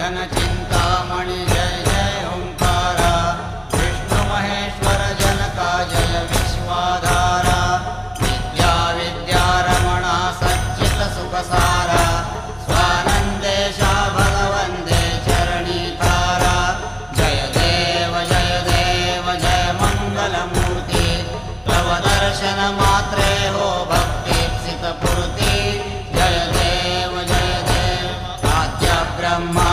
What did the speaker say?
चिंतामणि जय जय ओंकारा, विष्णु महेश्वर जनका जय विश्वाधारा, विद्या विद्यारमणा सच्चित सुखसारा, स्वानंदेशा भगवंदे चरणीतारा, जय देव जय मंगलमूर्ति, तव दर्शन मात्रे हो भक्तिप्सित पूर्ति, जय देव आद्य ब्रह्मा